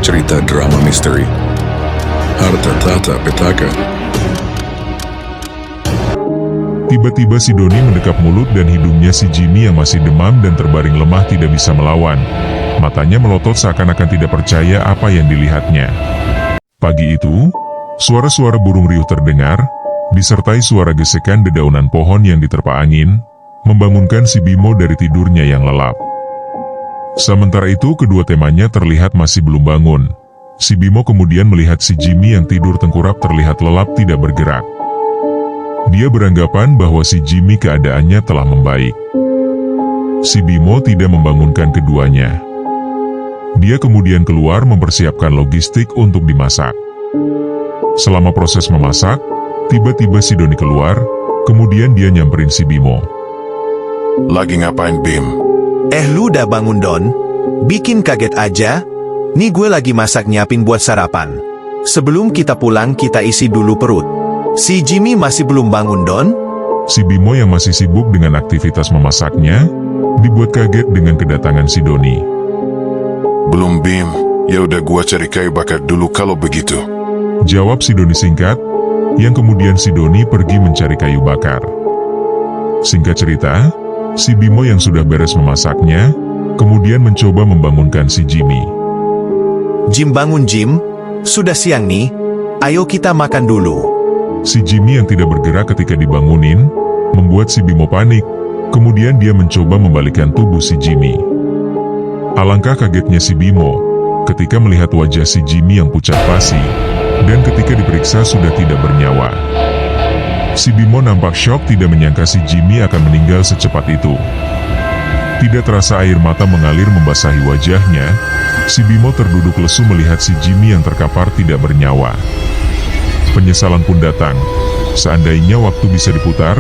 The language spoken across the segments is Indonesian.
cerita drama misteri, harta tahta petaka. Tiba-tiba si Doni mendekap mulut dan hidungnya si Jimmy yang masih demam dan terbaring lemah tidak bisa melawan. Matanya melotot seakan-akan tidak percaya apa yang dilihatnya. Pagi itu, suara-suara burung riuh terdengar, disertai suara gesekan dedaunan pohon yang diterpa angin, membangunkan si Bimo dari tidurnya yang lelap. Sementara itu kedua temannya terlihat masih belum bangun. Si Bimo kemudian melihat si Jimmy yang tidur tengkurap terlihat lelap tidak bergerak. Dia beranggapan bahwa si Jimmy keadaannya telah membaik. Si Bimo tidak membangunkan keduanya. Dia kemudian keluar mempersiapkan logistik untuk dimasak. Selama proses memasak, tiba-tiba si Doni keluar, kemudian dia nyamperin si Bimo. Lagi ngapain, Bim? Lu udah bangun, Don? Bikin kaget aja. Nih gue lagi masak nyiapin buat sarapan. Sebelum kita pulang kita isi dulu perut. Si Jimmy masih belum bangun, Don? Si Bimo yang masih sibuk dengan aktivitas memasaknya, dibuat kaget dengan kedatangan si Doni. Belum, Bim. Ya udah gua cari kayu bakar dulu kalau begitu. Jawab si Doni singkat, yang kemudian si Doni pergi mencari kayu bakar. Singkat cerita, si Bimo yang sudah beres memasaknya, kemudian mencoba membangunkan si Jimmy. Jim, bangun Jim. Sudah siang nih. Ayo kita makan dulu. Si Jimmy yang tidak bergerak ketika dibangunin, membuat si Bimo panik. Kemudian dia mencoba membalikkan tubuh si Jimmy. Alangkah kagetnya si Bimo, ketika melihat wajah si Jimmy yang pucat pasi, dan ketika diperiksa sudah tidak bernyawa. Si Bimo nampak syok tidak menyangka si Jimmy akan meninggal secepat itu. Tidak terasa air mata mengalir membasahi wajahnya, si Bimo terduduk lesu melihat si Jimmy yang terkapar tidak bernyawa. Penyesalan pun datang. Seandainya waktu bisa diputar,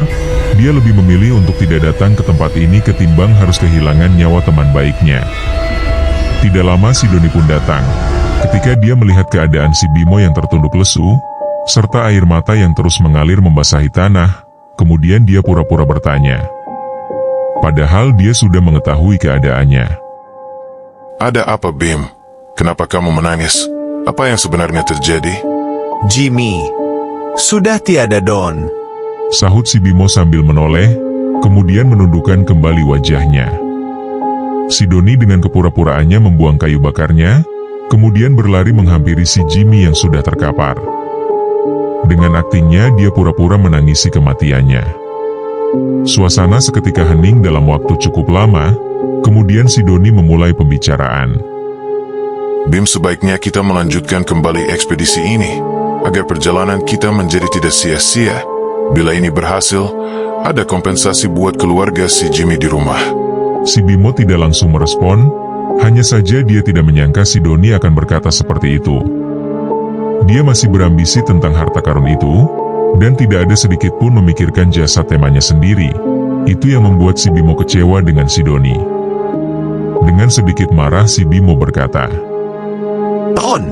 dia lebih memilih untuk tidak datang ke tempat ini ketimbang harus kehilangan nyawa teman baiknya. Tidak lama si Doni pun datang. Ketika dia melihat keadaan si Bimo yang tertunduk lesu, serta air mata yang terus mengalir membasahi tanah, kemudian dia pura-pura bertanya. Padahal dia sudah mengetahui keadaannya. Ada apa, Bim? Kenapa kamu menangis? Apa yang sebenarnya terjadi? Jimmy, sudah tiada, Don. Sahut si Bimo sambil menoleh, kemudian menundukkan kembali wajahnya. Si Doni dengan kepura-puraannya membuang kayu bakarnya, kemudian berlari menghampiri si Jimmy yang sudah terkapar. Dengan aktingnya dia pura-pura menangisi kematiannya. Suasana seketika hening dalam waktu cukup lama, kemudian si Doni memulai pembicaraan. Bim, sebaiknya kita melanjutkan kembali ekspedisi ini, agar perjalanan kita menjadi tidak sia-sia. Bila ini berhasil, ada kompensasi buat keluarga si Jimmy di rumah. Si Bimo tidak langsung merespon, hanya saja dia tidak menyangka si Doni akan berkata seperti itu. Dia masih berambisi tentang harta karun itu, dan tidak ada sedikit pun memikirkan jasad temannya sendiri. Itu yang membuat si Bimo kecewa dengan si Doni. Dengan sedikit marah si Bimo berkata, Don,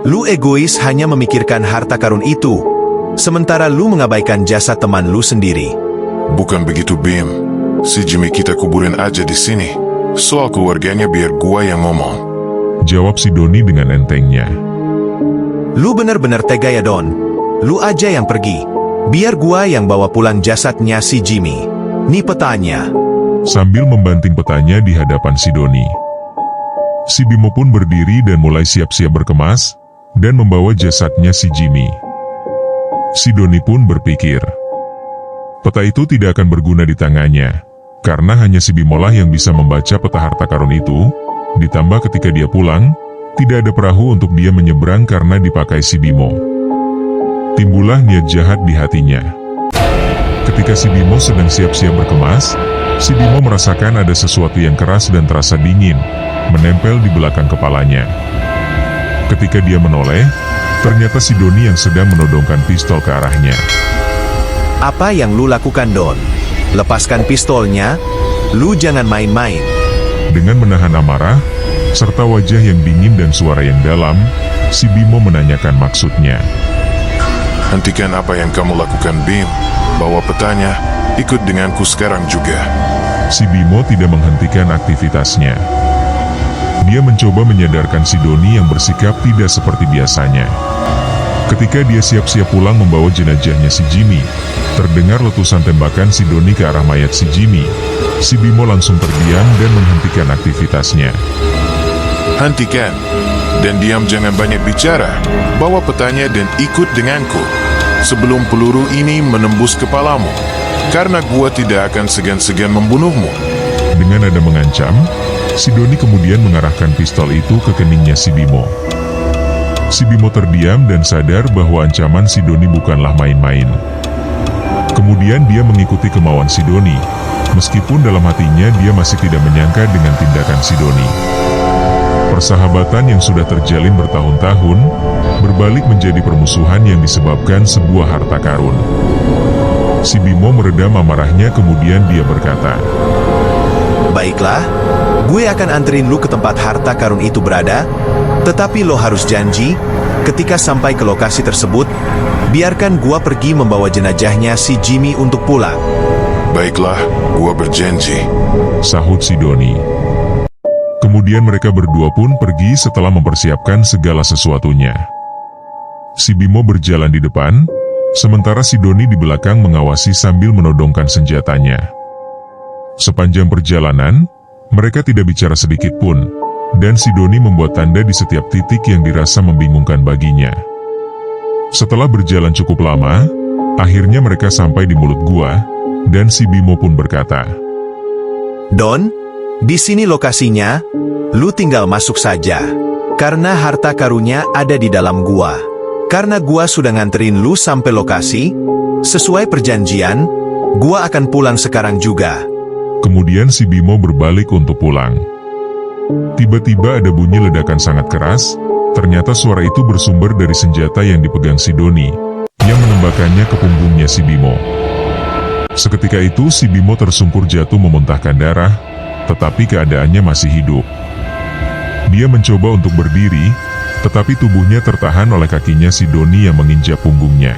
lu egois hanya memikirkan harta karun itu, sementara lu mengabaikan jasad teman lu sendiri. Bukan begitu, Bim. Si Jimmy kita kuburin aja di sini. Soal keluarganya biar gua yang ngomong. Jawab si Doni dengan entengnya. Lu bener-bener tega ya, Don. Lu aja yang pergi. Biar gua yang bawa pulang jasadnya si Jimmy. Nih petanya. Sambil membanting petanya di hadapan si Doni. Si Bimo pun berdiri dan mulai siap-siap berkemas, dan membawa jasadnya si Jimmy. Si Doni pun berpikir, peta itu tidak akan berguna di tangannya, karena hanya si Bimolah yang bisa membaca peta harta karun itu, ditambah ketika dia pulang, tidak ada perahu untuk dia menyeberang karena dipakai si Bimo. Timbullah niat jahat di hatinya. Ketika si Bimo sedang siap-siap berkemas, si Bimo merasakan ada sesuatu yang keras dan terasa dingin, menempel di belakang kepalanya. Ketika dia menoleh, ternyata si Doni yang sedang menodongkan pistol ke arahnya. Apa yang lu lakukan, Don? Lepaskan pistolnya. Lu jangan main-main. Dengan menahan amarah, serta wajah yang dingin dan suara yang dalam, si Bimo menanyakan maksudnya. Hentikan apa yang kamu lakukan, Bim. Bawa petanya, ikut denganku sekarang juga. Si Bimo tidak menghentikan aktivitasnya. Dia mencoba menyadarkan Sidoni yang bersikap tidak seperti biasanya. Ketika dia siap-siap pulang membawa jenazahnya si Jimmy, terdengar letusan tembakan Sidoni ke arah mayat si Jimmy. Si Bimo langsung terdiam dan menghentikan aktivitasnya. Hentikan, dan diam, jangan banyak bicara. Bawa petanya dan ikut denganku sebelum peluru ini menembus kepalamu, karena gua tidak akan segan-segan membunuhmu. Dengan nada mengancam, Sidoni kemudian mengarahkan pistol itu ke keningnya si Bimo. Si Bimo terdiam dan sadar bahwa ancaman Sidoni bukanlah main-main. Kemudian dia mengikuti kemauan Sidoni, meskipun dalam hatinya dia masih tidak menyangka dengan tindakan Sidoni. Persahabatan yang sudah terjalin bertahun-tahun, berbalik menjadi permusuhan yang disebabkan sebuah harta karun. Si Bimo meredam amarahnya, kemudian dia berkata, Baiklah, gue akan anterin lu ke tempat harta karun itu berada, tetapi lo harus janji, ketika sampai ke lokasi tersebut, biarkan gua pergi membawa jenazahnya si Jimmy untuk pulang. Baiklah, gua berjanji, sahut Sidoni. Kemudian mereka berdua pun pergi setelah mempersiapkan segala sesuatunya. Si Bimo berjalan di depan, sementara Sidoni di belakang mengawasi sambil menodongkan senjatanya. Sepanjang perjalanan, mereka tidak bicara sedikit pun, dan Sidoni membuat tanda di setiap titik yang dirasa membingungkan baginya. Setelah berjalan cukup lama, akhirnya mereka sampai di mulut gua, dan si Bimo pun berkata, Don, di sini lokasinya, lu tinggal masuk saja. Karena harta karunnya ada di dalam gua. Karena gua sudah nganterin lu sampai lokasi, sesuai perjanjian, gua akan pulang sekarang juga. Kemudian si Bimo berbalik untuk pulang. Tiba-tiba ada bunyi ledakan sangat keras, ternyata suara itu bersumber dari senjata yang dipegang Sidoni, yang menembakkannya ke punggungnya si Bimo. Seketika itu si Bimo tersungkur jatuh memuntahkan darah, tetapi keadaannya masih hidup. Dia mencoba untuk berdiri, tetapi tubuhnya tertahan oleh kakinya Sidoni yang menginjak punggungnya.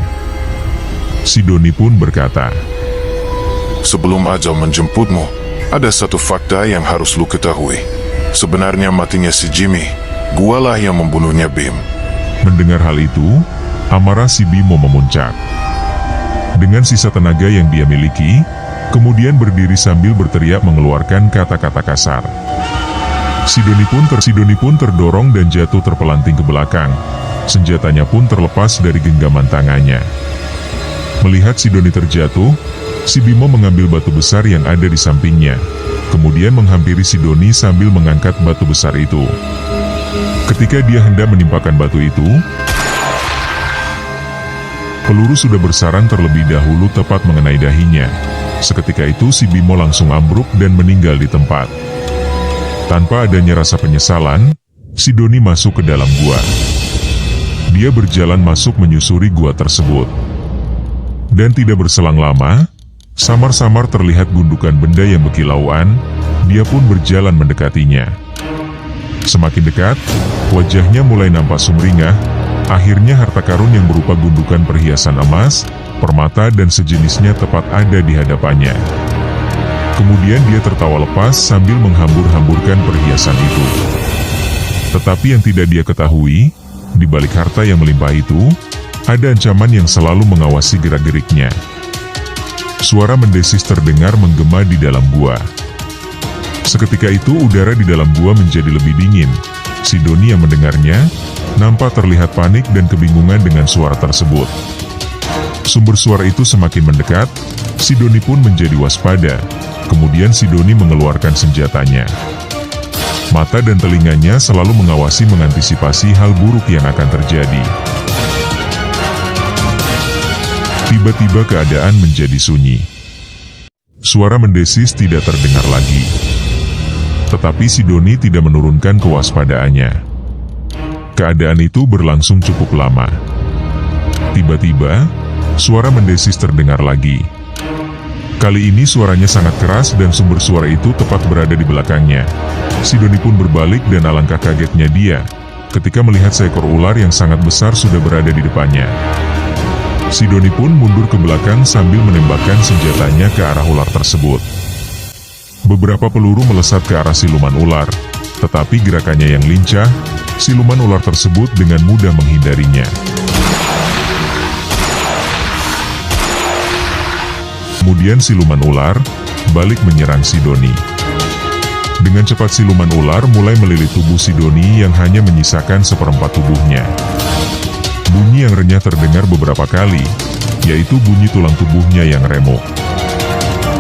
Sidoni pun berkata, sebelum ajal menjemputmu, ada satu fakta yang harus lu ketahui. Sebenarnya matinya si Jimmy, gualah yang membunuhnya, Bim. Mendengar hal itu, amarah si Bimo memuncak. Dengan sisa tenaga yang dia miliki, kemudian berdiri sambil berteriak mengeluarkan kata-kata kasar. Sidoni pun terdorong dan jatuh terpelanting ke belakang. Senjatanya pun terlepas dari genggaman tangannya. Melihat Sidoni terjatuh, si Bimo mengambil batu besar yang ada di sampingnya, kemudian menghampiri Sidoni sambil mengangkat batu besar itu. Ketika dia hendak menimpakan batu itu, peluru sudah bersarang terlebih dahulu tepat mengenai dahinya. Seketika itu si Bimo langsung ambruk dan meninggal di tempat. Tanpa adanya rasa penyesalan, Sidoni masuk ke dalam gua. Dia berjalan masuk menyusuri gua tersebut. Dan tidak berselang lama, samar-samar terlihat gundukan benda yang berkilauan. Dia pun berjalan mendekatinya. Semakin dekat, wajahnya mulai nampak sumringah. Akhirnya harta karun yang berupa gundukan perhiasan emas, permata dan sejenisnya tepat ada di hadapannya. Kemudian dia tertawa lepas sambil menghambur-hamburkan perhiasan itu. Tetapi yang tidak dia ketahui, di balik harta yang melimpah itu, ada ancaman yang selalu mengawasi gerak-geriknya. Suara mendesis terdengar menggema di dalam gua. Seketika itu udara di dalam gua menjadi lebih dingin. Sidoni yang mendengarnya, nampak terlihat panik dan kebingungan dengan suara tersebut. Sumber suara itu semakin mendekat, Sidoni pun menjadi waspada. Kemudian Sidoni mengeluarkan senjatanya. Mata dan telinganya selalu mengawasi mengantisipasi hal buruk yang akan terjadi. Tiba-tiba keadaan menjadi sunyi. Suara mendesis tidak terdengar lagi. Tetapi Sidoni tidak menurunkan kewaspadaannya. Keadaan itu berlangsung cukup lama. Tiba-tiba, suara mendesis terdengar lagi. Kali ini suaranya sangat keras dan sumber suara itu tepat berada di belakangnya. Sidoni pun berbalik dan alangkah kagetnya dia ketika melihat seekor ular yang sangat besar sudah berada di depannya. Sidoni pun mundur ke belakang sambil menembakkan senjatanya ke arah ular tersebut. Beberapa peluru melesat ke arah siluman ular, Tetapi gerakannya yang lincah, siluman ular tersebut dengan mudah menghindarinya. Kemudian siluman ular balik menyerang si Doni. Dengan cepat siluman ular mulai melilit tubuh si Doni yang hanya menyisakan seperempat tubuhnya. Bunyi yang renyah terdengar beberapa kali, yaitu bunyi tulang tubuhnya yang remuk.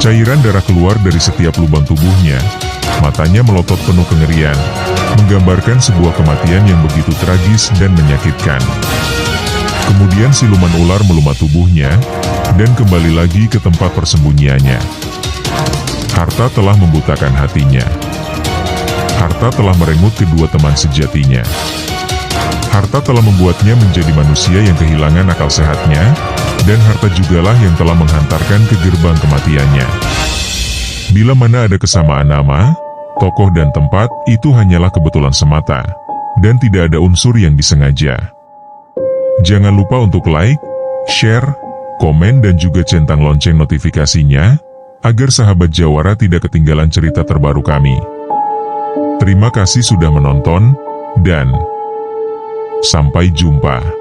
Cairan darah keluar dari setiap lubang tubuhnya, matanya melotot penuh kengerian, menggambarkan sebuah kematian yang begitu tragis dan menyakitkan. Kemudian siluman ular melumat tubuhnya, dan kembali lagi ke tempat persembunyiannya. Harta telah membutakan hatinya. Harta telah merenggut kedua teman sejatinya. Harta telah membuatnya menjadi manusia yang kehilangan akal sehatnya, dan harta jugalah yang telah menghantarkan ke gerbang kematiannya. Bila mana ada kesamaan nama, tokoh dan tempat, itu hanyalah kebetulan semata, dan tidak ada unsur yang disengaja. Jangan lupa untuk like, share, komen dan juga centang lonceng notifikasinya, agar sahabat Jawara tidak ketinggalan cerita terbaru kami. Terima kasih sudah menonton, dan sampai jumpa.